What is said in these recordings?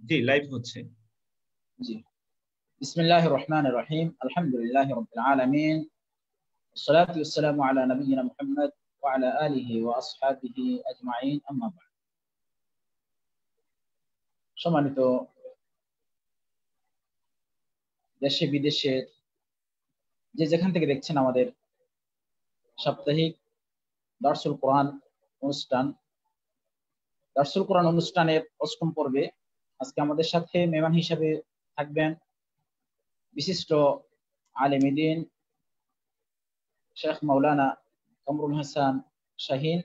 জি live হচ্ছে। জি, বিসমিল্লাহির রহমানির রহিম, আলহামদুলিল্লাহি রাব্বিল আলামিন, والصلاة والسلام على نبينا محمد وعلى آله وأصحابه أجمعين, أما بعد। সম্মানিত দেশে বিদেশে যে যেখান থেকে দেখছেন আমাদের সাপ্তাহিক দারসুল কোরআন অনুষ্ঠানের ৮ম পর্বে আজকে আমাদের সাথে মেহমান হিসেবে থাকবেন বিশিষ্ট আলেম দ্বীন শেখ মাওলানা কামরুল হাসান শাহীন,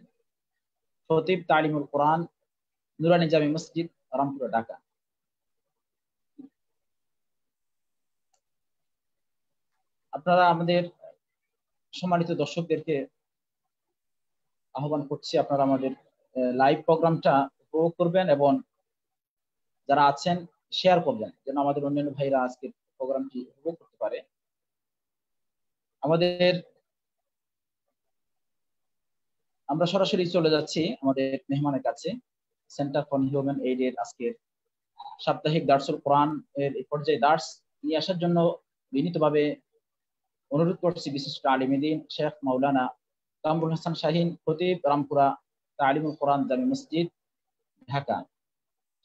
খতিব তালিমুল কোরআন, নুরানি জামি মসজিদ, রামপুরা, ঢাকা। আপনারা আমাদের সম্মানিত দর্শকদেরকে আহ্বান করছি, আপনারা আমাদের লাইভ প্রোগ্রামটা উপভোগ করবেন এবং যারা আছেন শেয়ার করবেন যেন আমাদের অন্যান্য ভাইরা আজকের প্রোগ্রামটি উপভোগ করতে পারে। আমরা সরাসরি চলে যাচ্ছি আমাদের মেহমানের কাছে। সেন্টার ফর হিউম্যান এইড এর আজকের সাপ্তাহিক দারসুল কোরআন এর এই পর্যায়ে দার্স নিয়ে আসার জন্য বিনীতভাবে অনুরোধ করছি বিশিষ্ট আলিম দ্বীন শেখ মাওলানা কামরুল হাসান শাহীন, খতিব, রামপুরা তালিমুল কোরআন জামি মসজিদ, ঢাকা।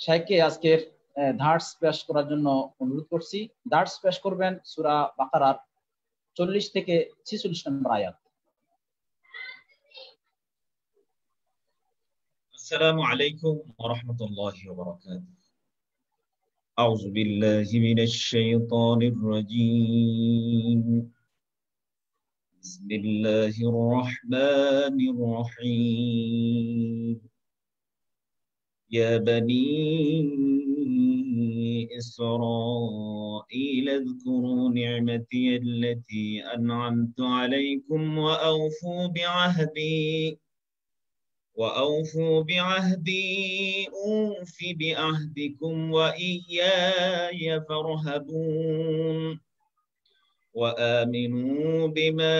শেখকে আজকের দার্স পেশ করার জন্য অনুরোধ করছি। দার্স পেশ করবেন সূরা বাকারার 40 থেকে 46 নম্বর আয়াত। আসসালামু আলাইকুম ওয়া রাহমাতুল্লাহি ওয়া বারাকাতুহু। আউযু বিল্লাহি মিনাশ শাইতানির রাজীম। বিসমিল্লাহির রাহমানির রাহিম। ইয়া বানি ইসরাঈল اذكروا نعمتي التي أنعمت عليكم وأوفوا بعهدي أوف بعهدكم وإياي فارهبون وآمنوا بما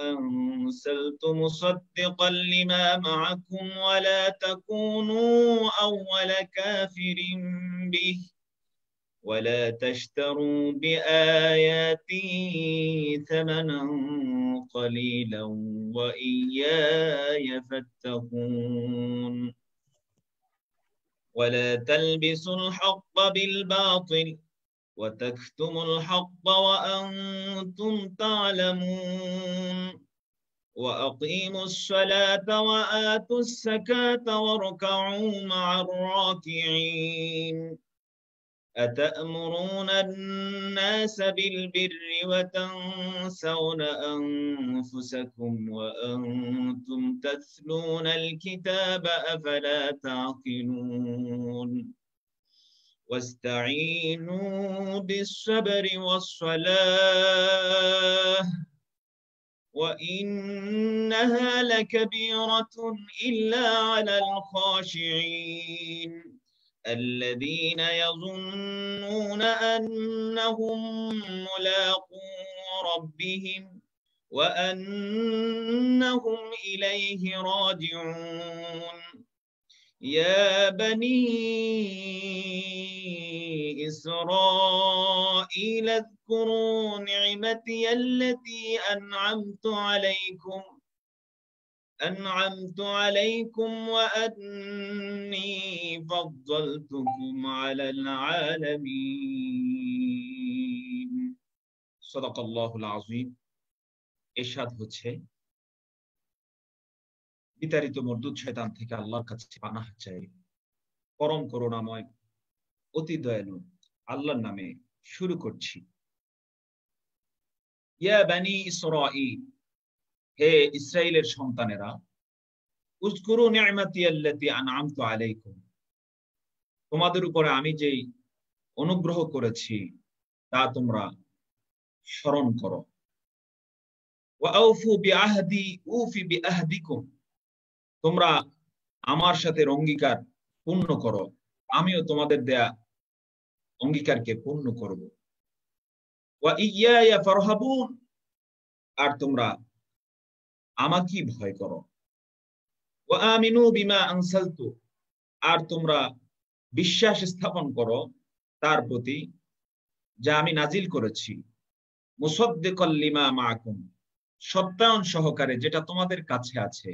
أنزلت مصدقا لما معكم ولا تكونوا أول كافر به ولا تشتروا بآياتي ثمنا قليلا وإياي فاتقون ولا تلبسوا الحق بالباطل وتكتموا الحق وأنتم تعلمون وأقيموا الصلاة وآتوا الزكاة واركعوا مع الراكعين أتأمرون الناس بالبر وتنسون أنفسكم وأنتم تتلون الكتاب أفلا تعقلون واستعينوا بالصبر والصلاة وإنها لكبيرة إلا على الخاشعين الذين يظنون أنهم ملاقو ربهم وأنهم إليه راجعون يا بني إسرائيل اذكروا نعمتي التي أنعمت عليكم وأني فضلتكم على العالمين صدق الله العظيم। ইরশাদ হচ্ছে, বিতাড়িত মরদুদ শয়তান থেকে আল্লাহর কাছে পানাহ চাই। পরম করুণাময় অতি দয়ালু আল্লাহর নামে শুরু করছি। ইয়া বানি ইসরাঈল, হে ইসরাইলের সন্তানেরা, উযকুরু নি'মাতি আল্লাতী আন'আমতু আলাইকুম, তোমাদের উপরে আমি যেই অনুগ্রহ করেছি তা তোমরা স্মরণ করো। ওয়া আউফু বিআহদি উফি বিআহদিকুম, তোমরা আমার সাথে অঙ্গীকার পূর্ণ করো, আমিও তোমাদের দেয়া অঙ্গীকারকে পূর্ণ করব। ওয়া ইয়্যায়া ফারহাবুন, আর তোমরা আমাকে ভয় করো। ওয়া আমিনু বিমা আনসালতু, আর তোমরা বিশ্বাস স্থাপন করো তার প্রতি যা আমি নাজিল করেছি, মুসাদ্দিকাল লিমা মাআকুম, সত্যায়ন সহকারে যেটা তোমাদের কাছে আছে।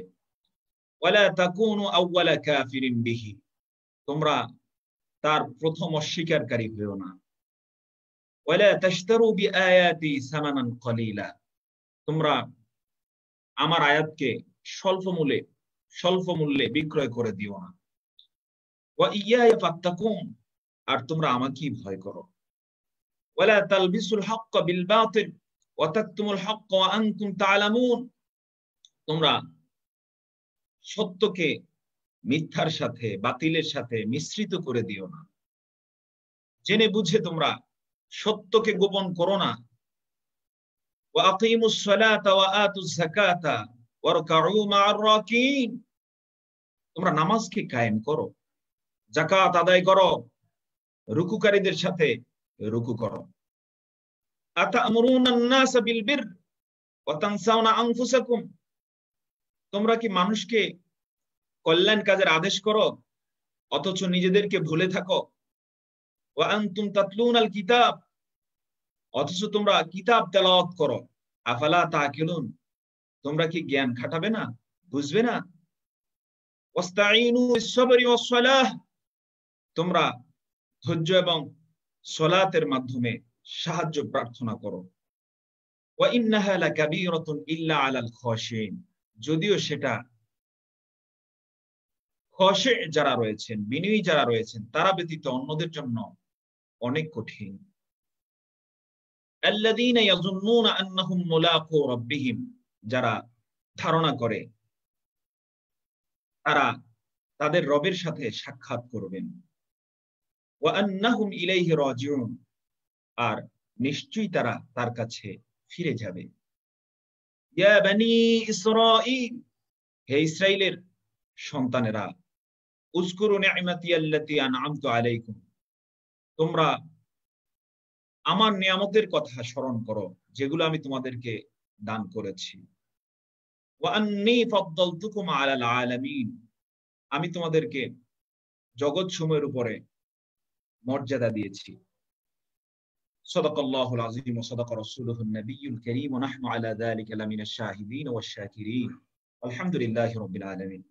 ওয়ালা তাকুনু আউওয়ালা কাফিরিন বিহি, তোমরা তার প্রথম অস্বীকারী হইও না। ওয়ালা তাশতারু বিআয়াতি সামানান কলিলা, তোমরা আমার আয়াতকে স্বল্প মূল্যে বিক্রয় করে দিও না। ওয়া ইয়্যায়া ফাত্তাকুন, আর তোমরা আমাকেই ভয় করো। ওয়ালা তালবিসুল হক্ক বিল বাতিল ওয়া তাকতুমুল হক্ক ওয়া আনতুম তা'লামুন, তোমরা সত্যকে মিথ্যার সাথে বাতিলের সাথে মিশ্রিত করে দিও না, জেনে বুঝে তোমরা সত্যকে গোপন করো না। ওয়া আকিমুস সালাতা ওয়া আতুজ যাকাতা ওয়ারকাউ মা'আর রাকিন, তোমরা নামাজকে কায়েম করো, যাকাত আদায় করো, রুকুকারীদের সাথে রুকু করো। আতা'মুরুনান নাসা বিল বির ওয়া তানসাউনা আনফুসাকুম, তোমরা কি মানুষকে কল্যাণ কাজের আদেশ করো অথচ নিজেদেরকে ভুলে থাকো। ওয়া আনতুম তাতলুনাল কিতাব, অথচ তোমরা কিতাব তেলাওয়াত করো। আফালা তাকিলুন, তোমরা কি জ্ঞান খাটাবে না, বুঝবে না। ওয়াস্তাঈনু বিস-সাবরি ওয়াস-সালাহ, তোমরা ধৈর্য এবং সালাতের মাধ্যমে সাহায্য প্রার্থনা করো। ওয়া ইন্নাহা লাকাবীরাতুন ইল্লা আলাল খাশিন, যদিও সেটা খাশি যারা রয়েছেন, বিনয়ী যারা রয়েছেন, তারা ব্যতীত অন্যদের জন্য অনেক কঠিন। আল্লাযীনা ইয়াযুন্নুনা আন্নাহুম মুলাকু রাব্বিহিম, যারা ধারণা করে তারা তাদের রবের সাথে সাক্ষাৎ করবেন। ওয়া আন্নাহুম ইলাইহি রাজিউন, আর নিশ্চয়ই তারা তার কাছে ফিরে যাবে। ইয়া বনি ইসরাঈল, হে ইসরাইলের সন্তানেরা, উযকুরু নি'মাতি আল্লাতী আন'আমতু আলাইকুম, তোমরা আমার নিয়ামতের কথা স্মরণ করো যেগুলো আমি তোমাদেরকে দান করেছি। ওয়া আন্নী ফাদ্দালতুকুম আলাল আলামিন, আমি তোমাদেরকে জগৎ সমূহের উপরে মর্যাদা দিয়েছি। সাদাকাল্লাহুল আযীম ওয়া সাদাকা রাসূলুহুন নাবিয়্যুল কারীম ওয়া নাহনু আলা যালিকা লামিনাশ শাহিদিন ওয়াশ শাকিরিন। আলহামদুলিল্লাহি রাব্বিল আলামিন।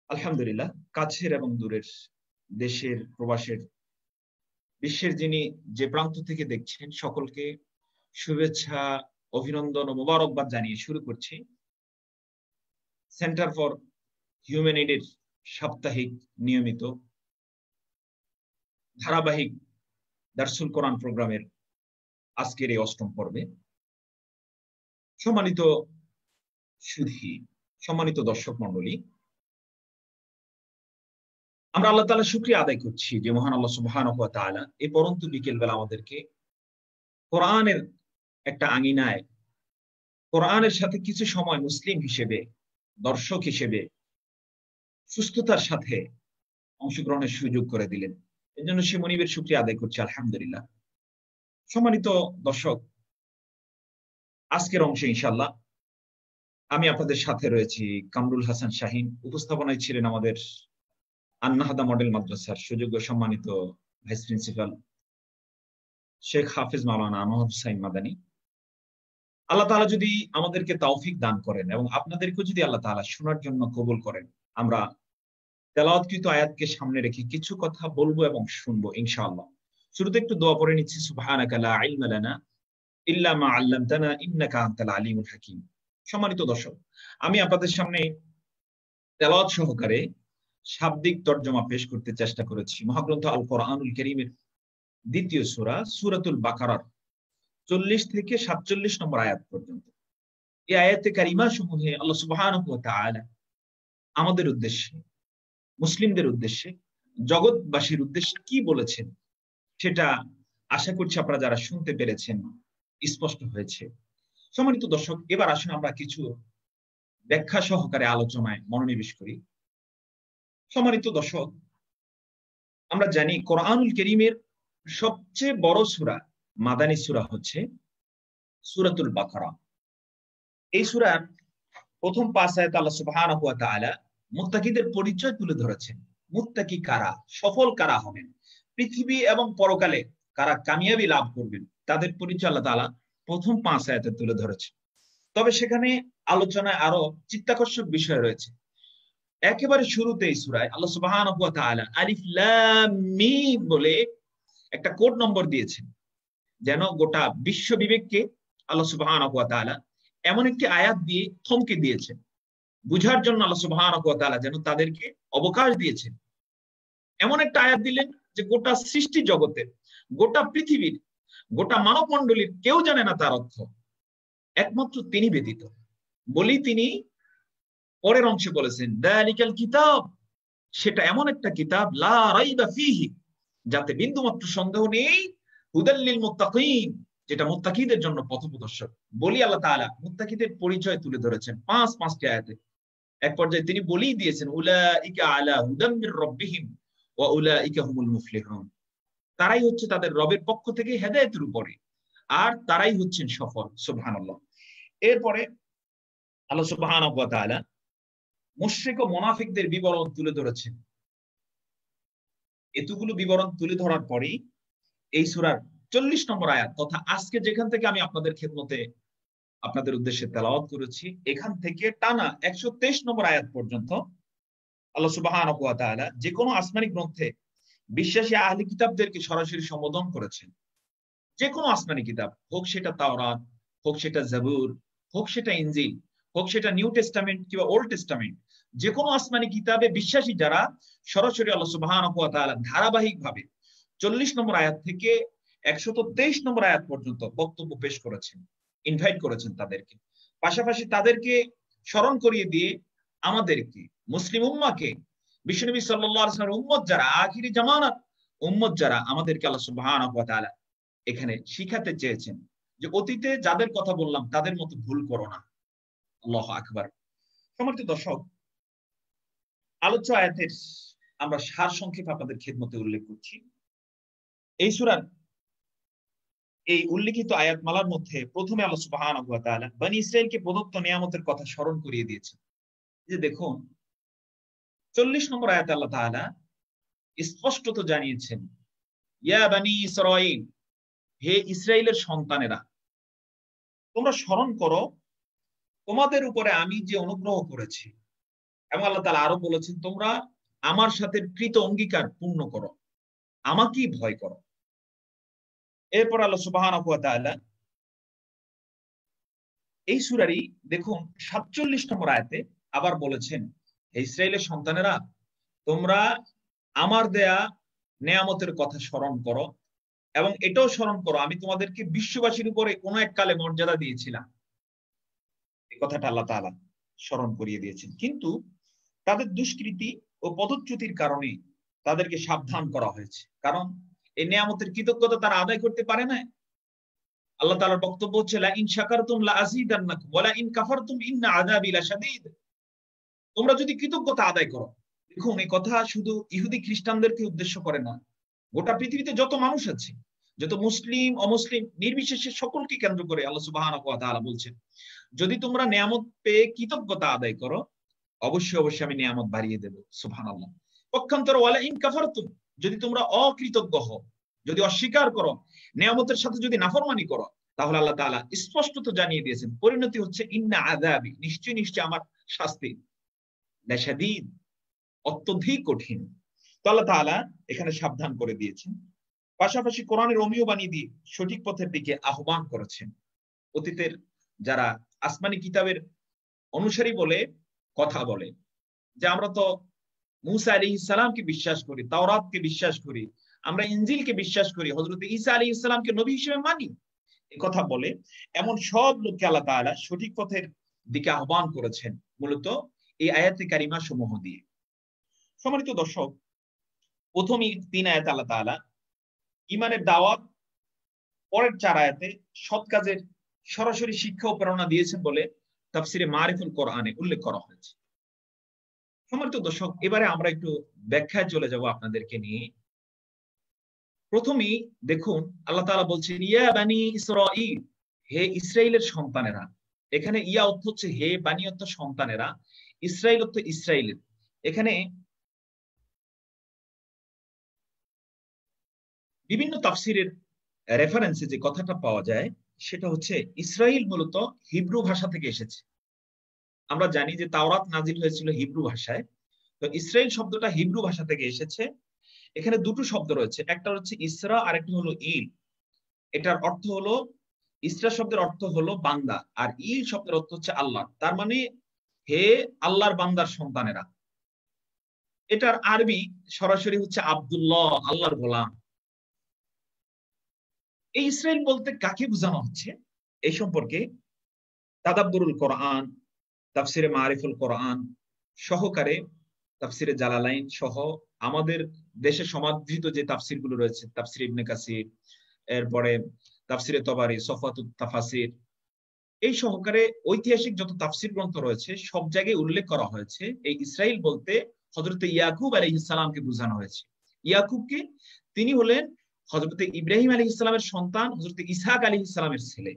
আলহামদুলিল্লাহ, কাছের এবং দূরের, দেশের প্রবাসের, বিশ্বের যিনি যে প্রান্ত থেকে দেখছেন সকলকে শুভেচ্ছা, অভিনন্দন ও মোবারকবাদ জানিয়ে শুরু করছি সেন্টার ফর হিউম্যান এইডের সাপ্তাহিক নিয়মিত ধারাবাহিক দারসুল কোরআন প্রোগ্রামের আজকের এই ৮ম পর্বে। সম্মানিত সুধী, সম্মানিত দর্শক মণ্ডলী, আমরা আল্লাহ তাআলার শুকরিয়া আদায় করছি যে মহান আল্লাহ সুবহানাহু ওয়া তাআলা এই পরন্ত বিকেল বেলা আমাদেরকে কোরআনের একটা আঙিনায় কোরআনের সাথে কিছু সময় মুসলিম হিসেবে, দর্শক হিসেবে সুস্থতার সাথে অংশগ্রহণের সুযোগ করে দিলেন। এর জন্য সে মনিবের শুকরিয়া আদায় করছি, আলহামদুলিল্লাহ। সম্মানিত দর্শক, আজকের অংশে ইনশাআল্লাহ আমি আপনাদের সাথে রয়েছি কামরুল হাসান শাহীন। উপস্থাপনায় ছিলেন আমাদের আন-নাহদা মডেল মাদ্রাসার সুযোগ্য সম্মানিত ভাইস প্রিন্সিপাল শেখ হাফেজ মাওলানা আনোয়ার হোসাইন মাদানী। আল্লাহ তাআলা যদি আমাদেরকে তৌফিক দান করেন এবং আপনাদেরকেও যদি আল্লাহ তাআলা শোনার জন্য কবুল করেন, আমরা তেলাওয়াতকৃত আয়াতকে সামনে রেখে কিছু কথা বলবো এবং শুনবো ইনশাআল্লাহ। শুরুতে একটু দোয়া পড়ে নিচ্ছি। সুবহানাকা লা ইলমা লানা ইল্লা মা আল্লামতানা ইন্নাকা আনতাল আলিমুল হাকীম। সম্মানিত দর্শক, আমি আপনাদের সামনে তেলাওয়াত সহকারে শাব্দিক তরজমা পেশ করতে চেষ্টা করেছি মহাগ্রন্থ আল কোরআনুল কারীমের দ্বিতীয় সূরা সূরাতুল বাকারার 40 থেকে 47 নম্বর আয়াত পর্যন্ত। এই আয়াতে কারিমা সমূহে আল্লাহ সুবহানাহু ওয়া তাআলা আমাদের উদ্দেশ্যে, মুসলিমদের উদ্দেশ্যে, জগৎবাসীর উদ্দেশ্যে কি বলেছেন সেটা আশা করছি আপনারা যারা শুনতে পেরেছেন স্পষ্ট হয়েছে। সম্মানিত দর্শক, এবার আসুন আমরা কিছু ব্যাখ্যা সহকারে আলোচনায় মনোনিবেশ করি। সম্মানিত দর্শক, আমরা জানি কোরআনুল কারীমের সবচেয়ে বড় সূরা, মাদানী সূরা হচ্ছে সূরাতুল বাকারা। এই সূরার প্রথম 5 আয়াতে আল্লাহ সুবহানাহু ওয়া তাআলা মুত্তাকিদের পরিচয় তুলে ধরেছেন মুত্তাকি কারা, সফল কারা হবেন, পৃথিবী এবং পরকালে কারা কামিয়াবি লাভ করবেন, তাদের পরিচয় আল্লাহ তাআলা প্রথম 5 আয়াতে তুলে ধরেছে। তবে সেখানে আলোচনায় আরো চিত্তাকর্ষক বিষয় রয়েছে। একেবারে শুরুতেই সূরায় আল্লাহ সুবহানাহু ওয়া তাআলা আলিফ লাম মিম বলে একটা কোড নম্বর দিয়েছেন, যেন গোটা বিশ্ব বিবেককে আল্লাহ সুবহানাহু ওয়া তাআলা এমন একটি আয়াত দিয়ে থমকে দিয়েছেন, বুঝার জন্য আল্লাহ সুবহানাহু ওয়া তাআলা যেন তাদেরকে অবকাশ দিয়েছেন। এমন একটা আয়াত দিলেন যে গোটা সৃষ্টি জগতের, গোটা পৃথিবীর, গোটা মানব মণ্ডলীর কেউ জানে না তার অর্থ, একমাত্র তিনি ব্যতীত। বলি তিনি পরের অংশে বলেছেন দালিকাল কিতাব, সেটা এমন একটা কিতাব লা রাইবা ফীহি, যাতে বিন্দুমাত্র সন্দেহ নেই, হুদাল লিল মুত্তাকিন, যেটা মুত্তাকিদের জন্য পথপ্রদর্শক। বলি আল্লাহ তাআলা মুত্তাকিদের পরিচয় তুলে ধরেছেন 5টি আয়াতে। এক পর্যায়ে তিনি বলেই দিয়েছেন উলাইকা আলা হুদাম মির রাব্বিহিম ওয়া উলাইকা হুমুল মুফলিহুন, তারাই হচ্ছে তাদের রবের পক্ষ থেকে হেদায়েতের উপরে, আর তারাই হচ্ছেন সফল। সুবহানাল্লাহ। এরপরে আল্লাহ সুবহানাহু ওয়া তাআলা মুশরিক ও মুনাফিকদের বিবরণ তুলে ধরেছেন। এতগুলো বিবরণ তুলে ধরার পরেই এই সূরার 40 নম্বর আয়াত, তথা আজকে যেখান থেকে আমি আপনাদের খেদমতে আপনাদের উদ্দেশ্যে তেলাওয়াত করেছি, এখান থেকে টানা 123 নম্বর আয়াত পর্যন্ত আল্লাহ সুবহানাহু ওয়া তাআলা যে কোনো আসমানি গ্রন্থে বিশ্বাসী আহলি কিতাবদেরকে সরাসরি সম্বোধন করেছেন। যে কোনো আসমানি কিতাব, হোক সেটা তাওরাত, হোক সেটা জাবুর, হোক সেটা ইনজিল, হোক সেটা নিউ টেস্টামেন্ট কিংবা ওল্ড টেস্টামেন্ট, যে কোনো আসমানি কিতাবে বিশ্বাসী যারা, সরাসরি আল্লাহ সুবহানাহু ওয়া তাআলা ধারাবাহিকভাবে 40 নম্বর আয়াত থেকে 123 নম্বর আয়াত পর্যন্ত বক্তব্য পেশ করেছেন, ইনভাইট করেছেন তাদেরকে। পাশাপাশি তাদেরকে স্মরণ করিয়ে দিয়ে আমাদেরকে, মুসলিম উম্মাহকে, বিশ্বনবী সাল্লাল্লাহু আলাইহি ওয়াসাল্লামের উম্মত যারা, আখিরি জামানাত উম্মত যারা, আমাদেরকে আল্লাহ সুবহানাহু ওয়া তাআলা এখানে শিখাতে চেয়েছেন যে অতীতে যাদের কথা বললাম তাদের মতো ভুল করো না। আল্লাহু আকবার। সম্মানিত দর্শক, আলোচ্য আয়াতের আমরা সার সংক্ষেপ আপনাদের খেদমতে উল্লেখ করছি। এই সূরার এই উল্লেখিত আয়াতমালার মধ্যে প্রথমে আল্লাহ সুবহানাহু ওয়া তাআলা বনি ইসরাইলকে প্রদত্ত নিয়ামতের কথা স্মরণ করিয়ে দিয়েছেন। যে দেখুন 40 নম্বর আয়াতে আল্লাহ তাআলা স্পষ্টত জানিয়েছেন, ইয়া বনি ইসরাইল, হে ইসরাইলের সন্তানেরা, তোমরা স্মরণ করো তোমাদের উপরে আমি যে অনুগ্রহ করেছি। এবং আল্লাহ তাআলা আরো বলেছেন, তোমরা আমার সাথে কৃত অঙ্গীকার পূর্ণ করো, আমাকেই ভয় করো। এরপর আল্লাহ সুবহানাহু ওয়া তাআলা এই সূরারই দেখুন 47 নম্বর আয়াতে আবার বলেছেন, হে ইসরাইলের সন্তানেরা, তোমরা আমার দেয়া নেয়ামতের কথা স্মরণ করো এবং এটাও স্মরণ করো আমি তোমাদেরকে বিশ্ববাসীর উপরে কোনো এক কালে মর্যাদা দিয়েছিলাম। এই কথাটা আল্লাহ তাআলা স্মরণ করিয়ে দিয়েছেন। কিন্তু তাদের দুষ্কৃতি ও পদচ্যুতির কারণে তাদেরকে সাবধান করা হয়েছে, কারণ এই নিয়ামতের কৃতজ্ঞতা তারা আদায় করতে পারে না। আল্লাহ তাআলার বক্তব্য হচ্ছে লা ইন শাকারতুম লা আযীদান্নাকুম ওয়া লা ইন কাফারতুম ইন্না আযাবি লাশাদীদ। তোমরা যদি কৃতজ্ঞতা আদায় করো, দেখুন এই কথা শুধু ইহুদি খ্রিস্টানদেরকে উদ্দেশ্য করে না, গোটা পৃথিবীতে যত মানুষ আছে, যত মুসলিম অমুসলিম নির্বিশেষে সকলকে কেন্দ্র করে আল্লাহ সুবহানাহু ওয়া তাআলা বলছেন, যদি তোমরা নিয়ামত পেয়ে কৃতজ্ঞতা আদায় করো, অবশ্যই অবশ্যই আমি নিয়ামত বাড়িয়ে দেব। সুবহানাল্লাহ। পক্ষান্তরে ওয়ালা ইন কাফারতুম, যদি তোমরা অকৃতজ্ঞ হও, যদি অস্বীকার করো, নিয়ামতের সাথে যদি নাফরমানি করো, তাহলে আল্লাহ তাআলা স্পষ্টত জানিয়ে দিয়েছেন পরিণতি হচ্ছে ইন্না আযাবি, নিশ্চয় নিশ্চয় আমার শাস্তি, লাশাদীদ, অত্যধিক কঠিন। তো আল্লাহ তাআলা এখানে সাবধান করে দিয়েছেন। পাশাপাশি কোরআনের অমীয় বাণী দিয়ে সঠিক পথের দিকে আহ্বান করেছেন। অতীতের যারা আসমানি কিতাবের অনুসারী বলে কথা বলে যে আমরা তো মূসা আলাইহিস সালামকে বিশ্বাস করি, তাওরাতকে বিশ্বাস করি, আমরা ইনজিলকে বিশ্বাস করি, হযরত ঈসা আলাইহিস সালামকে নবী হিসেবে মানি, এই কথা বলে এমন সব লোককে আল্লাহ তাআলা সঠিক পথের দিকে আহ্বান করেছেন মূলত এই আয়াতে কারিমা সমূহ দিয়ে। সম্মানিত দর্শক, প্রথমই 3 আয়াতে আল্লাহ তাআলা ঈমানের দাওয়াত, পরের 4 আয়াতে সৎ কাজের সরাসরি শিক্ষা ও প্রেরণা দিয়েছেন বলে তাফসিরে মারিফুল কোরআনে উল্লেখ করা হয়েছে। সম্মানিত দর্শক, এবারে আমরা একটু ব্যাখ্যায় চলে যাব আপনাদেরকে নিয়ে। প্রথমেই দেখুন আল্লাহ তাআলা বলছেন ইয়া বানি ইসরাঈল, হে ইসরাইলের সন্তানেরা। এখানে ইয়া অর্থ হচ্ছে হে, বানি অর্থ সন্তানেরা, ইসরাইল অর্থ ইসরাইলের। এখানে বিভিন্ন তাফসিরের রেফারেন্সে যে কথাটা পাওয়া যায় সেটা হচ্ছে ইসরাইল মূলত হিব্রু ভাষা থেকে এসেছে। আমরা জানি যে তাওরাত নাজিল হয়েছিল হিব্রু ভাষায়, তো ইসরাইল শব্দটা হিব্রু ভাষা থেকে এসেছে। এখানে দুটো শব্দ রয়েছে, একটা হচ্ছে ইসরা আর একটা হলো ইল। এটার অর্থ হলো, ইসরা শব্দের অর্থ হলো বান্দা, আর ইল শব্দের অর্থ হচ্ছে আল্লাহ। তার মানে হে আল্লাহর বান্দার সন্তানেরা। এটার আরবি সরাসরি হচ্ছে আব্দুল্লাহ, আল্লাহর গোলাম। এই ইসরাইল বলতে কাকে বোঝানো হচ্ছে এই সম্পর্কে তাদাব্বুরুল কোরআন, তাফসিরে মারিফুল কোরআন সহকারে, তাফসিরে জালালাইন সহ আমাদের দেশে সমাদৃত যে তাফসিরগুলো রয়েছে, তাফসির ইবনে কাসির, এরপরে তাফসিরে তবারি, সফাতুত তাফাসির, এই সহকারে ঐতিহাসিক যত তাফসির গ্রন্থ রয়েছে সব জায়গায় উল্লেখ করা হয়েছে এই ইসরাইল বলতে হযরত ইয়াকুব আলাইহিস সালামকে বোঝানো হয়েছে। ইয়াকুবকে, তিনি হলেন হযরত ইব্রাহিম আলাইহিস সালামের সন্তান, হযরত ইসহাক আলাইহিস সালামের ছেলে।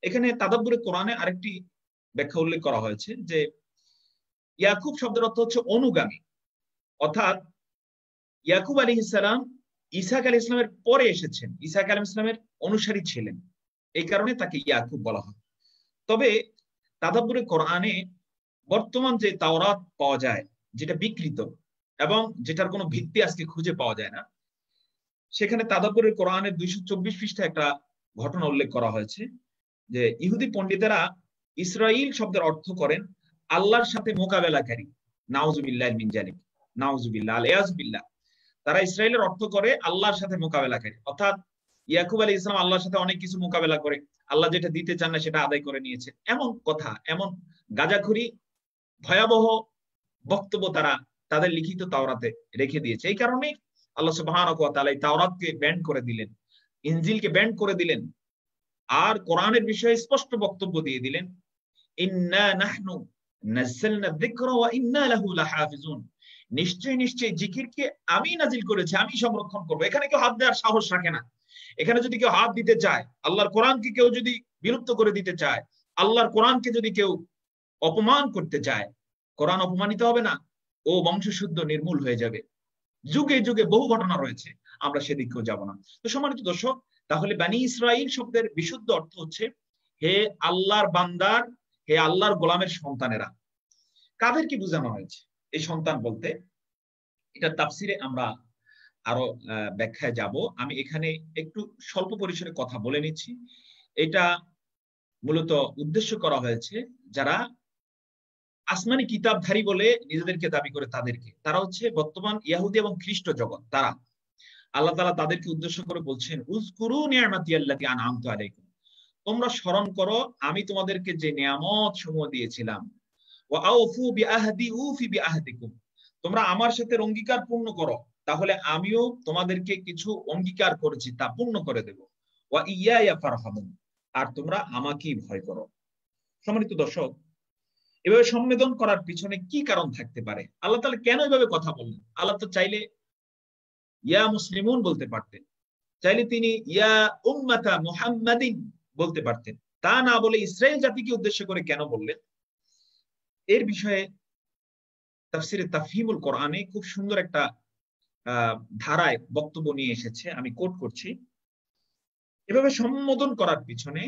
এখানে তাদাব্বুরে কোরআনে আরেকটি ব্যাখ্যা উল্লেখ করা হয়েছে যে ইয়াকুব শব্দের অর্থ হচ্ছে অনুগামী, অর্থাৎ ইয়াকুব আলাইহিস সালাম ইসহাক আলাইহিস সালামের পরে এসেছেন, ইসহাক আলাইহিস সালামের অনুসারী ছিলেন, এই কারণে তাকে ইয়াকুব বলা হয়। তবে তাদাব্বুরে কোরআনে বর্তমান যে তাওরাত পাওয়া যায়, যেটা বিকৃত এবং যেটার কোনো ভিত্তি আজকে খুঁজে পাওয়া যায় না, সেখানে তাদাব্বুরে কোরআনের 224 পৃষ্ঠায় একটা ঘটনা উল্লেখ করা হয়েছে যে ইহুদি পণ্ডিতেরা ইসরাইল শব্দের অর্থ করেন আল্লাহর সাথে মোকাবেলাকারী। নাউজুবিল্লাহ মিন জালিক, নাউজুবিল্লাহ আলিয়াজবিল্লাহ। তারা ইসরাইলের অর্থ করে আল্লাহর সাথে মোকাবেলাকারী, অর্থাৎ ইয়াকুব আলাইহিস সালাম আল্লাহর সাথে অনেক কিছু মোকাবেলা করে, আল্লাহ যেটা দিতে চান না সেটা আদায় করে নিয়েছে, এমন কথা, এমন গাঁজাখুরি ভয়াবহ বক্তব্য তারা তাদের লিখিত তাওরাতে রেখে দিয়েছে। এই কারণে আল্লাহ সুবহানাহু ওয়া তাআলা এই তাওরাতকে ব্যান করে দিলেন, ইনজিলকে ব্যান করে দিলেন, আর কোরআনের বিষয়ে স্পষ্ট বক্তব্য দিয়ে দিলেন, ইন্না নাহনু নাযালনা যিকরা ওয়া ইন্না লাহু লাহাফিজুন। নিশ্চয়ই নিশ্চয়ই জিকিরকে আমি নাজিল করেছি, আমি সংরক্ষণ করব। এখানে কেউ হাত দেওয়ার সাহস রাখে না। এখানে যদি কেউ হাত দিতে চায়, আল্লাহর কোরআনকে কেউ যদি বিলুপ্ত করে দিতে চায়, আল্লাহর কোরআনকে যদি কেউ অপমান করতে চায়, কোরআন অপমানিত হবে না, ও বংশশুদ্ধ নির্মূল হয়ে যাবে। যুগে যুগে বহু ঘটনা রয়েছে, আমরা সেদিকেও যাব না। তো সম্মানিত দর্শক, তাহলে বানী ইসরাইল শব্দের বিশুদ্ধ অর্থ হচ্ছে হে আল্লাহর বান্দার, হে আল্লাহর গোলামের সন্তানেরা। কাদেরকে বোঝানো হয়েছে এই সন্তান বলতে? এটা তাফসিরে আমরা আরো ব্যাখ্যায় যাব। আমি এখানে একটু স্বল্প পরিসরে কথা বলে নিচ্ছি। এটা মূলত উদ্দেশ্য করা হয়েছে যারা আসমানি কিতাবধারী বলে নিজেদেরকে দাবি করে তাদেরকে, তারা হচ্ছে বর্তমান ইহুদি এবং খ্রিস্ট জগৎ। তারা, আল্লাহ তাআলা তাদেরকে উদ্দেশ্য করে বলছেন, উযকুরু নি'মাতি আল্লাতী আন'আমতু আলাইকুম, তোমরা স্মরণ করো আমি তোমাদেরকে যে নিয়ামত সমূহ দিয়েছিলাম। ওয়া আউফু বিআহদি উফি বিআহদিকুম, তোমরা আমার সাথে অঙ্গীকার পূর্ণ করো, তাহলে আমিও তোমাদেরকে কিছু অঙ্গীকার করেছি তা পূর্ণ করে দেব। ওয়া ইয়্যায়া ফারহাবুন, আর তোমরা আমাকেই ভয় করো। সম্মানিত দর্শক, এভাবে সম্মেদন করার পিছনে কি কারণ থাকতে পারে? আল্লাহ তাআলা কেন এভাবে কথা বললেন? আল্লাহ তো চাইলে ইয়া মুসলিমুন বলতে পারতেন, চাইলে তিনি ইয়া উম্মাতা মুহাম্মাদিন বলতে পারতেন। তা না বলে ইসরাইল জাতিকে উদ্দেশ্য করে কেন বললেন? এর বিষয়ে তাফসিরে তাফহিমুল কোরআনে খুব সুন্দর একটা ধারায় বক্তব্য নিয়ে এসেছে, আমি কোট করছি। এভাবে সম্বোধন করার পিছনে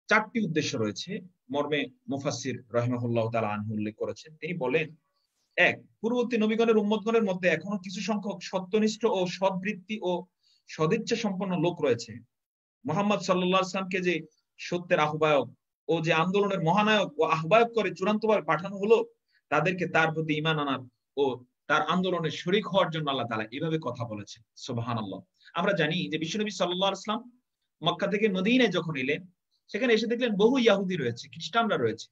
4টি উদ্দেশ্য রয়েছে, মর্মে মুফাসসির রাহিমাহুল্লাহ তাআলা আনহু উল্লেখ করেছেন। তিনি বলেন, 1, পূর্ববর্তী নবীগণের উম্মতগণের মধ্যে এখনো কিছু সংখ্যক সত্যনিষ্ঠ ও সদ্বৃত্তি ও সদিচ্ছা সম্পন্ন লোক রয়েছে। মুহাম্মদ সাল্লাল্লাহু আলাইহি ওয়াসাল্লামকে যে সত্যের আহ্বায়ক ও যে আন্দোলনের মহানায়ক ও আহ্বায়ক করে চূড়ান্তভাবে পাঠানো হলো, তাদেরকে তার প্রতি ঈমান আনার ও তার আন্দোলনের শরীক হওয়ার জন্য আল্লাহ তাআলা এভাবে কথা বলেছেন। সুবহানাল্লাহ। আমরা জানি যে বিশ্বনবী সাল্লাল্লাহু আলাইহি ওয়াসাল্লাম মক্কা থেকে মদিনায় যখন এলেন, সেখানে এসে দেখলেন বহু ইহুদি রয়েছে, খ্রিস্টানরা রয়েছে।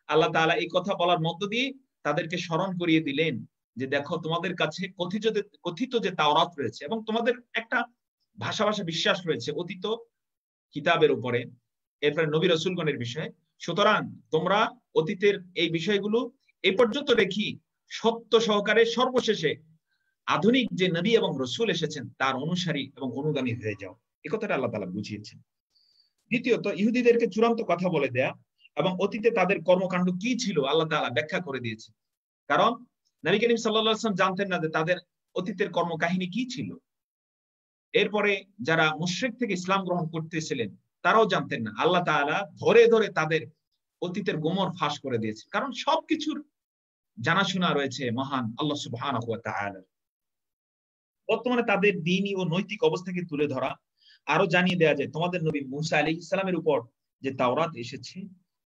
আল্লাহ তাআলা এই কথা বলার মধ্য দিয়ে তাদেরকে স্মরণ করিয়ে দিলেন যে দেখো, তোমাদের কাছে কথিত যে তাওরাত রয়েছে এবং তোমাদের একটা ভাষা বিশ্বাস রয়েছে অতীত কিতাবের উপরে, এরপরে নবী রাসূলগণের বিষয়ে। সুতরাং তোমরা অতীতের এই বিষয়গুলো এই পর্যন্ত রেখি সত্য সহকারে সর্বশেষে আধুনিক যে নবী এবং রাসূল এসেছেন তার অনুসারী এবং অনুগামী হয়ে যাও। এই কথাটা আল্লাহ তাআলা বুঝিয়েছেন। দ্বিতীয়ত, ইহুদিদেরকে চূড়ান্ত কথা বলে দেয়া এবং অতীতে তাদের কর্মকাণ্ড কি ছিল আল্লাহ তাআলা ব্যাখ্যা করে দিয়েছে। কারণ নবী করিম সাল্লাল্লাহু আলাইহি ওয়াসাল্লাম জানতেন না যে তাদের অতীতের কর্মকাহিনী কি ছিল। এরপরে যারা মুশরিক থেকে ইসলাম গ্রহণ করতেছিলেন তারাও জানতেন না। আল্লাহ তাআলা ধরে ধরে তাদের অতীতের গোমর ফাঁস করে দিয়েছে, কারণ সবকিছুর জানাশোনা রয়েছে মহান আল্লাহ সুবহানাহু ওয়া তাআলা। বর্তমানে তাদের দ্বীনি ও নৈতিক অবস্থাকে তুলে ধরা, আরো জানিয়ে দেওয়া যায় তোমাদের নবী মুসা আলাইহিস সালামের উপর যে তাওরাত এসেছে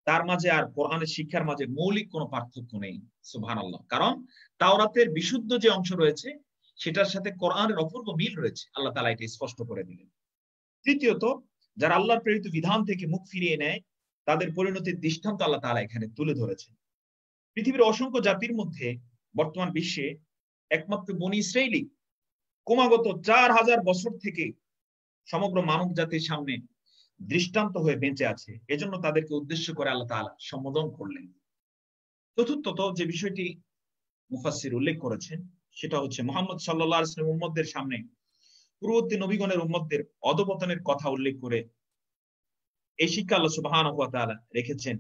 তার মাঝে আর কোরআনের শিক্ষার মাঝে মৌলিক কোনো পার্থক্য নেই। সুবহানাল্লাহ। কারণ তাওরাতের বিশুদ্ধ যে অংশ রয়েছে সেটার সাথে কোরআনের অপূর্ব মিল রয়েছে, আল্লাহ তাআলা এটা স্পষ্ট করে দিলেন। তৃতীয়ত, যারা আল্লাহর প্রেরিত বিধান থেকে মুখ ফিরিয়ে নেয় তাদের পরিণতির দৃষ্টান্ত আল্লাহ তাআলা এখানে তুলে ধরেছেন। পৃথিবীর অসংখ্য জাতির মধ্যে বর্তমান বিশ্বে একমাত্র বনী ইসরাইলি ক্রমাগত 4000 বছর থেকে সমগ্র মানব জাতির সামনে দৃষ্টান্ত হয়ে বেঁচে আছে। এজন্য তাদেরকে উদ্দেশ্য করে আল্লাহ তাআলা সম্বোধন করলেন। চতুর্থত যে বিষয়টি মুফাসসির উল্লেখ করেছেন সেটা হচ্ছে মুহাম্মদ সাল্লাল্লাহু আলাইহি ওয়াসাল্লাম উম্মতদের সামনে পূর্ববর্তী নবীগণের উম্মতদের অধপতনের কথা উল্লেখ করে এই শিক্ষা আল্লাহ সুবহানাহু ওয়া তাআলা রেখেছেন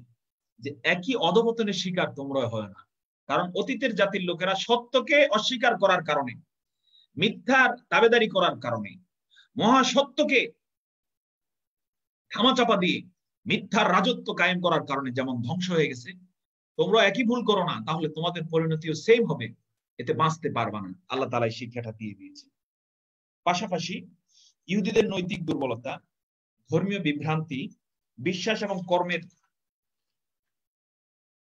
যে একই অধপতনের শিকার তোমরা হয় না। কারণ অতীতের জাতির লোকেরা সত্যকে অস্বীকার করার কারণে, মিথ্যার দাবেদারি করার কারণে, মহাসত্যকে ধামাচাপা দিয়ে মিথ্যার রাজত্ব কায়েম করার কারণে যেমন ধ্বংস হয়ে গেছে, তোমরা একই ভুল করো না, তাহলে তোমাদের পরিণতিও সেম হবে, এতে বাঁচতে পারবা না। আল্লাহ তাআলা এই শিক্ষাটা দিয়ে দিয়েছে। পাশাপাশি ইহুদিদের নৈতিক দুর্বলতা, ধর্মীয় বিভ্রান্তি, বিশ্বাস এবং কর্মের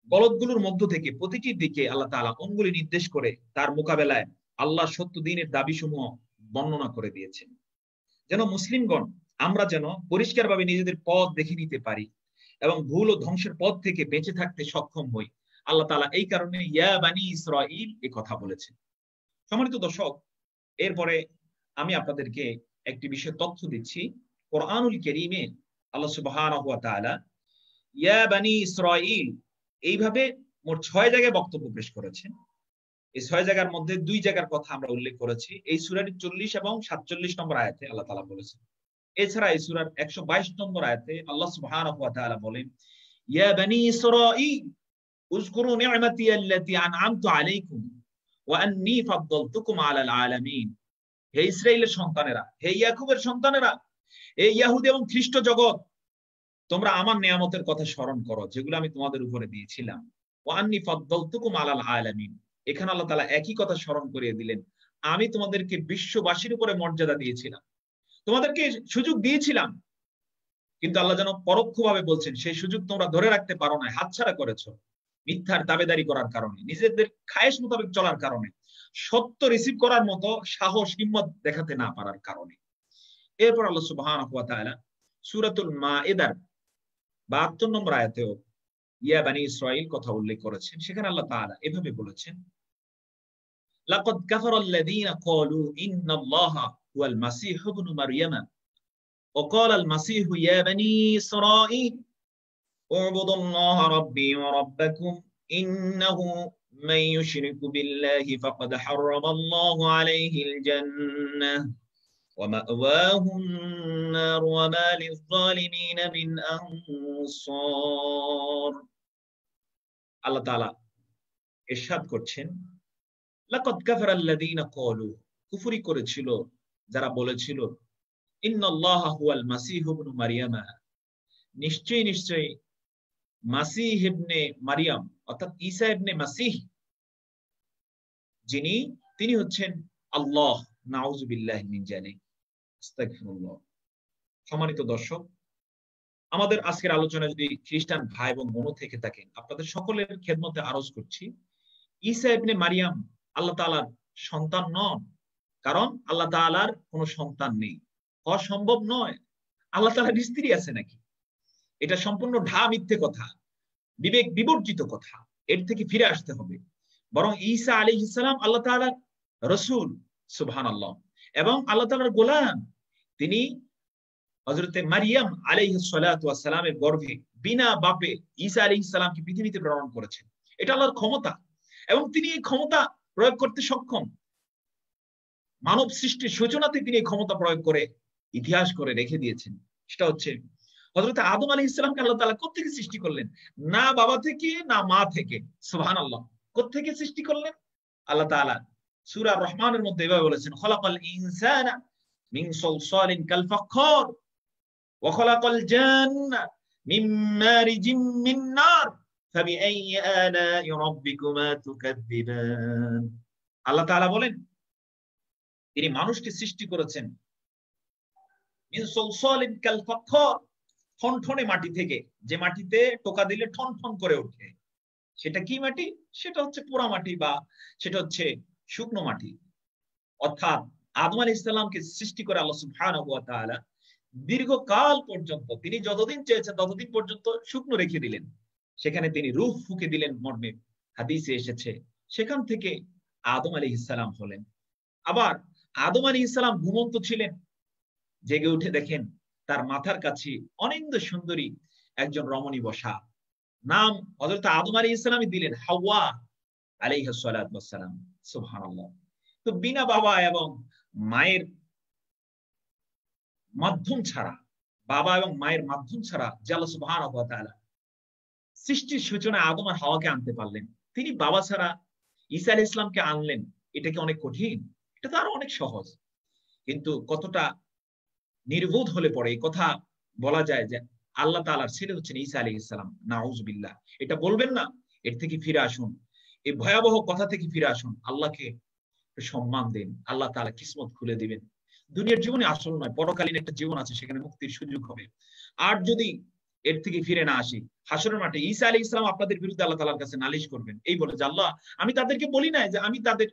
গলতগুলোর মধ্য থেকে প্রতিটি দিকে আল্লাহ তাআলা অঙ্গুলি নির্দেশ করে তার মোকাবেলায় আল্লাহ সত্য দ্বীনের দাবিসমূহ বর্ণনা করে দিয়েছেন, যেন মুসলিমগণ আমরা যেন পরিষ্কারভাবে নিজেদের পথ দেখে নিতে পারি এবং ভুল ও ধ্বংসের পথ থেকে বেঁচে থাকতে সক্ষম হই। আল্লাহ তাআলা এই কারণে ইয়া বানি ইসরাঈল এই কথা বলেছেন। সম্মানিত দর্শক, এরপরে আমি আপনাদেরকে একটি বিষয় তথ্য দিচ্ছি। কোরআনুল কারীমে আল্লাহ সুবহানাহু ওয়া তাআলা ইয়া বানি ইসরাঈল এইভাবে মোট 6 জায়গায় বক্তব্য পেশ করেছেন। এই 6 জায়গার মধ্যে 2 জায়গার কথা আমরা উল্লেখ করেছি। এই সূরার 40 এবং 47 নম্বর আয়াতে আল্লাহ তাআলা বলেছেন। এছাড়া এই সূরার 122 নম্বর আয়াতে আল্লাহ সুবহানাহু ওয়া তাআলা বলেন, ইয়া বানি ইসরাঈল উযকুরু নি'মাতি আল্লাতী আন'আমতু আলাইকুম ওয়া আন্নী ফাদ্দালতুকুম আলাল আলামিন। হে ইসরাইলের সন্তানেরা, হে ইয়াকুবের সন্তানেরা, এই ইহুদি এবং খ্রিস্ট জগৎ, তোমরা আমার নিয়ামতের কথা স্মরণ করো যেগুলো আমি তোমাদের উপরে দিয়েছিলাম। ওয়া আন্নী ফাদ্দালতুকুম আলাল আলামিন। এখানে আল্লাহ তাআলা একই কথা স্মরণ করিয়ে দিলেন, আমি তোমাদেরকে বিশ্ববাসীর উপরে মর্যাদা দিয়েছিলাম, তোমাদেরকে সুযোগ দিয়েছিলাম, কিন্তু আল্লাহ যেন পরোক্ষভাবে বলছেন সেই সুযোগ তোমরা ধরে রাখতে পারো না, হাতছাড়া করেছো মিথ্যার দাবেদারি করার কারণে, নিজেদের খায়েশ মোতাবেক চলার কারণে, সত্য রিসিভ করার মতো সাহস হিম্মত দেখাতে না পারার কারণে। এরপর আল্লাহ সুবহানাহু ওয়া তাআলা সূরাতুল মাইদার 72 নম্বর আয়াতেও ইয়া বানি ইসরাঈল কথা উল্লেখ করেছেন। সেখানে আল্লাহ তাআলা এভাবে বলেছেন, লাকাদ কাফারাল্লাযীনা ক্বালু ইন্নাল্লাহা হুয়াল মাসীহু ইবনু মারইয়াম ওয়া ক্বালাল মাসীহু ইয়া বানি ইসরাঈল উ'বুদুল্লাহা রাব্বী ওয়া রাব্বাকুম ইন্নাহু মান ইউশরিক বিল্লাহি ফাকাদ হারামাল্লাহু আলাইহিল জান্নাহ ওয়া মা'ওয়াহুন নার ওয়া মা লিয-যালিমিন মিন আনসার। আল্লাহ তাআলা ইরশাদ করছেন, লাকাদ কাফারাল্লাযীনা ক্বালু, কুফরি করেছিল যারা বলেছিল, ইন্নাল্লাহা হুয়াল মাসীহু ইবনু মারইয়াম, নিশ্চয়ই নিশ্চয়ই মাসীহ ইবনে মারইয়াম অর্থাৎ ঈসা ইবনে মাসীহ তিনি হচ্ছেন আল্লাহ। নাউযু বিল্লাহি মিন যালিক, আস্তাগফিরুল্লাহ। সম্মানিত দর্শক, আমাদের আজকের আলোচনা যদি খ্রিস্টান ভাই এবং বোন থেকে থাকেন, আপনাদের সকলের খেদমতে আরজ করছি, ঈসা ইবনে মারইয়াম আল্লাহ তাআলার সন্তান নন, কারণ আল্লাহ তাআলার কোনো সন্তান নেই, হওয়া সম্ভব নয়। আল্লাহ তাআলার স্ত্রী আছে নাকি? এটা সম্পূর্ণ মিথ্যে কথা, বিবেক বিবর্জিত কথা। এর থেকে ফিরে আসতে হবে। বরং ঈসা আলাইহিস সালাম আল্লাহ তাআলার রাসূল, সুবহানাল্লাহ, এবং আল্লাহ তাআলার গোলাম। তিনি হযরতে মারইয়াম আলাইহিস সালাতু ওয়াস সালামের গর্ভে বিনা বাপে ঈসা আলাইহিস সালামকে পৃথিবীতে প্রেরণ করেছেন। এটা আল্লাহর ক্ষমতা এবং তিনি এই ক্ষমতা প্রয়োগ করতে সক্ষম। মানব সৃষ্টির সূচনাতে তিনি এই ক্ষমতা প্রয়োগ করে ইতিহাস করে রেখে দিয়েছেন। সেটা হচ্ছে হযরত আদম আলাইহিস সালামকে আল্লাহ তাআলা কোত্থেকে সৃষ্টি করলেন? না বাবা থেকে, না মা থেকে। সুবহানাল্লাহ। কোত্থেকে সৃষ্টি করলেন? আল্লাহ তাআলা সূরা রহমানের মধ্যে এভাবে বলেছেন, খলাকাল ইনসানা মিন সালসালিন কাল ফাখখার ওয়া খালাকাল জান্না মিন মারিজিম মিন নার ফাবিআইয়ি আলা'i রাব্বিকুমা তুকাযযিবান। আল্লাহ তাআলা বলেন তিনি মানুষকে সৃষ্টি করেছেন মিন সালসালিন কাল ফাখখার, ঠনঠনে মাটি থেকে, যে মাটিতে টোকা দিলে ঠন ঠন করে ওঠে। সেটা কি মাটি? সেটা হচ্ছে পোড়া মাটি বা সেটা হচ্ছে শুকনো মাটি। অর্থাৎ আদম আলাইহিস সালামকে সৃষ্টি করে আল্লাহ সুবহানাহু ওয়া তাআলা দীর্ঘকাল পর্যন্ত, তিনি যতদিন চেয়েছেন ততদিন পর্যন্ত শুকনো রেখে দিলেন। সেখানে তিনি রূহ ফুঁকে দিলেন মর্মে হাদিসে এসেছে। সেখান থেকে আদম আলাইহিস সালাম হলেন। আবার আদম আলাইহিস সালাম ঘুমন্ত ছিলেন, জেগে উঠে দেখেন তার মাথার কাছে অনিন্দ সুন্দরী একজন রমণী বসা। নাম হযরত আদম আলাইহিস সালামই দিলেন, হাওয়া আলাইহিস সালাতু ওয়াস সালাম। সুবহানাল্লাহ। তো বিনা বাবা এবং মায়ের মাধ্যম ছাড়া, বাবা এবং মায়ের মাধ্যম ছাড়া যে আল্লাহ সুবহানাহু ওয়া তাআলা সৃষ্টির সূচনায় আদম আর হাওয়াকে আনতে পারলেন, তিনি বাবা ছাড়া ঈসা আলাইহিস সালামকে আনলেন। এটা কি অনেক কঠিন? এটা তো আরো অনেক সহজ। কিন্তু কতটা নির্বোধ হলে পরে এই কথা বলা যায় যে আল্লাহ তাআলার ছেলে হচ্ছেন ঈসা আলাইহিস সালাম। নাউযুবিল্লাহ। এটা বলবেন না, এর থেকে ফিরে আসুন। এই ভয়াবহ কথা থেকে ফিরে আসুন। আল্লাহকে সম্মান দিন, আল্লাহ তাআলা কিসমত খুলে দিবেন। দুনিয়ার জীবনে আসল নয়, পরকালীন একটা জীবন আছে, সেখানে মুক্তির সুযোগ হবে। আর যদি এর থেকে ফিরে না আসি, হাসরের মাঠে ঈসা আলাইহিস সালাম আপনাদের বিরুদ্ধে আল্লাহ তাআলার কাছে নালিশ করবেন, এই বলে যে আল্লাহ, আমি তাদেরকে বলি নাই যে আমি তাদের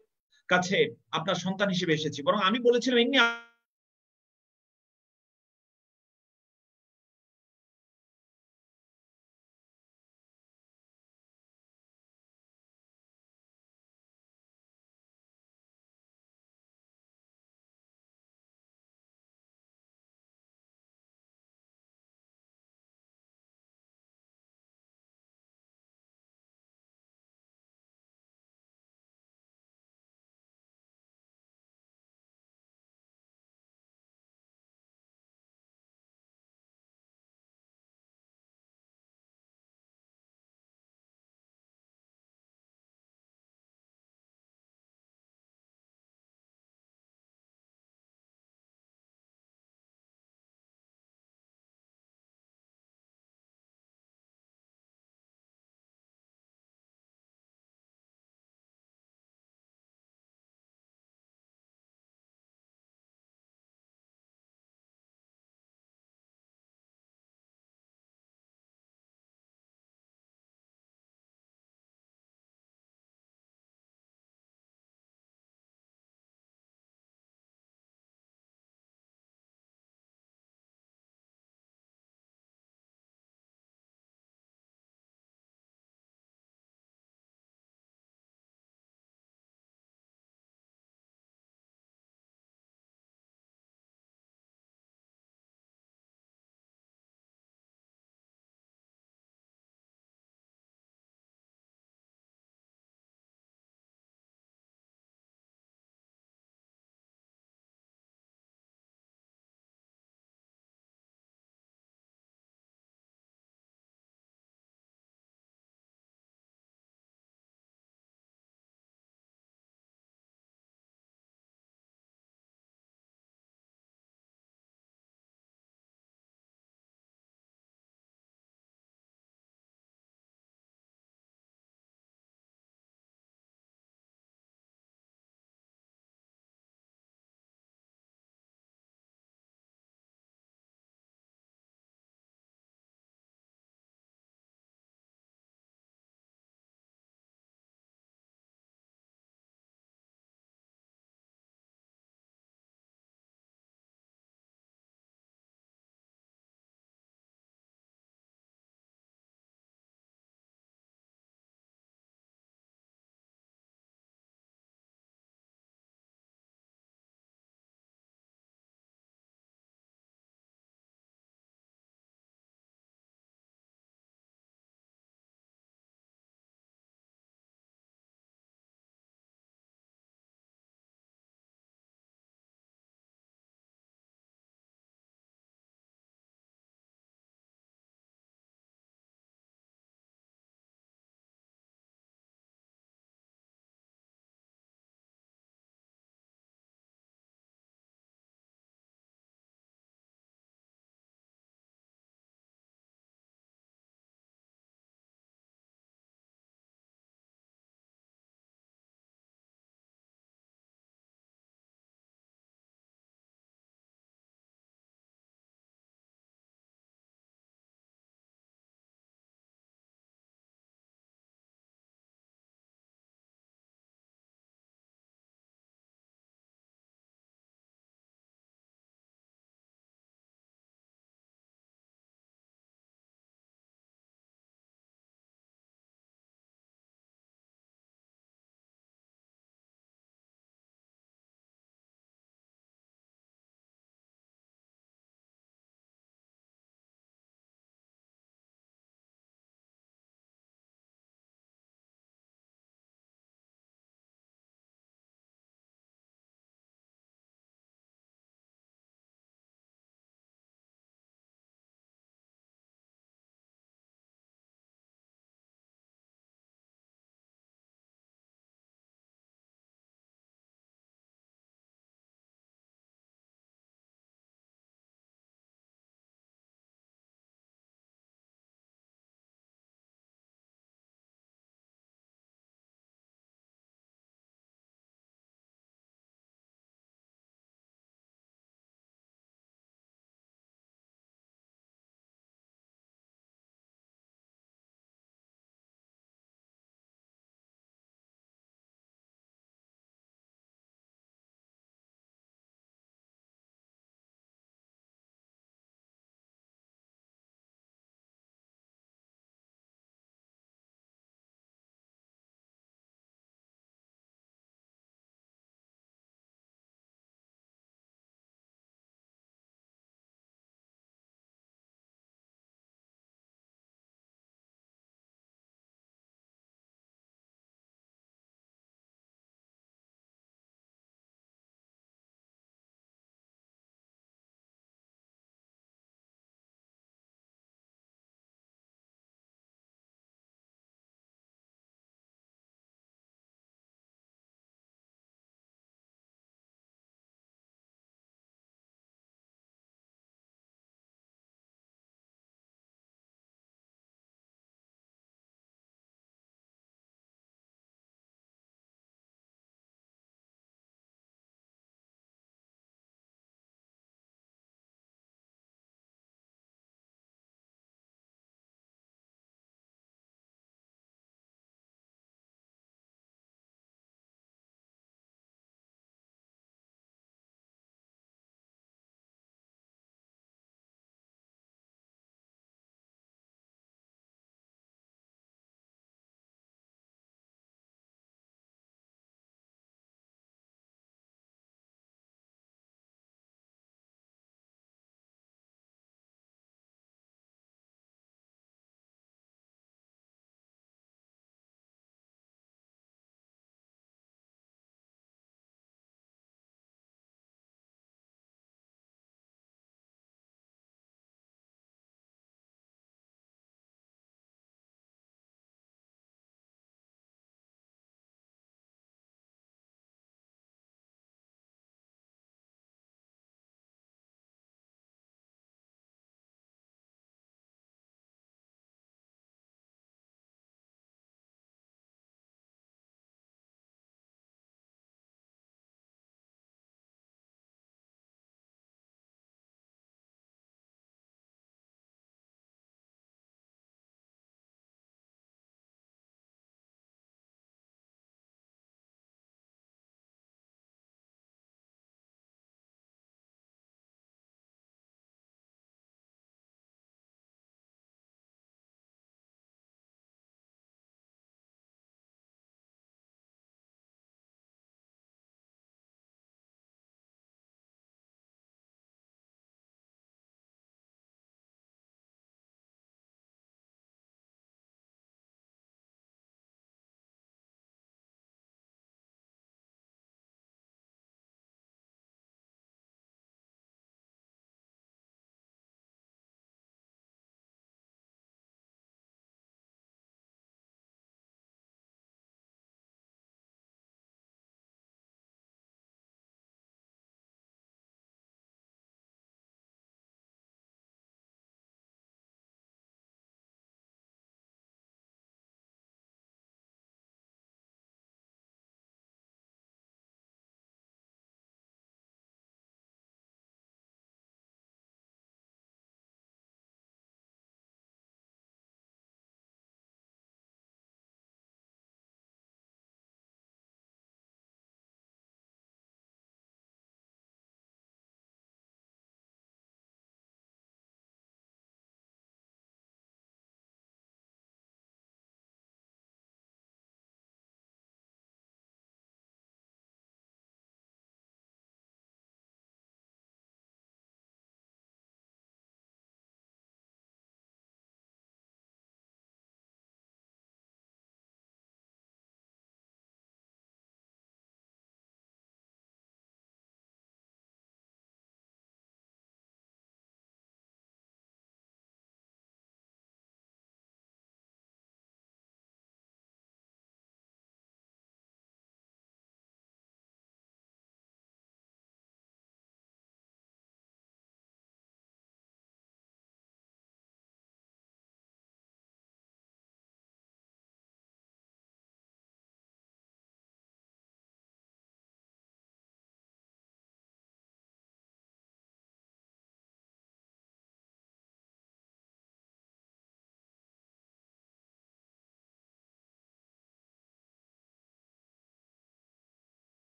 কাছে আপনার সন্তান হিসেবে এসেছি, বরং আমি বলেছিলাম এমনি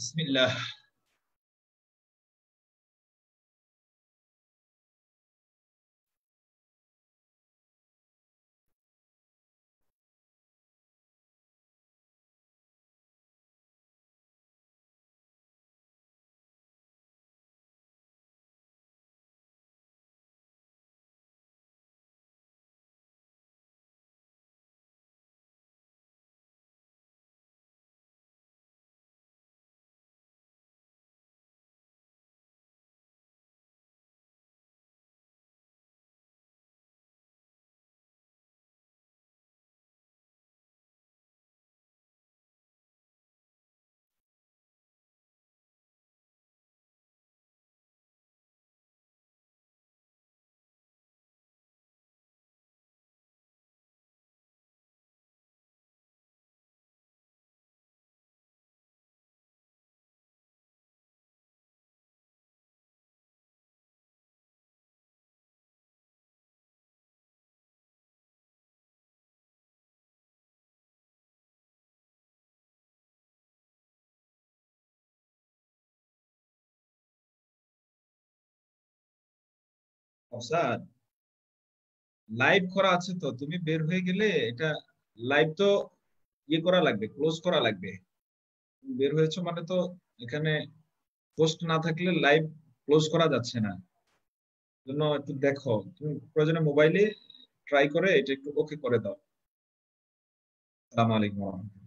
বিসমিল্লাহ। স্যার, লাইভ করা আছে তো, তুমি বের হয়ে গেলে এটা লাইভ তো করা লাগবে, ক্লোজ করা লাগবে। বের হয়েছে মানে তো এখানে পোস্ট না থাকলে লাইভ ক্লোজ করা যাচ্ছে না। জন্য একটু দেখো, তুমি প্রয়োজনে মোবাইলে ট্রাই করে এটা একটু ওকে করে দাও। আসসালামু আলাইকুম।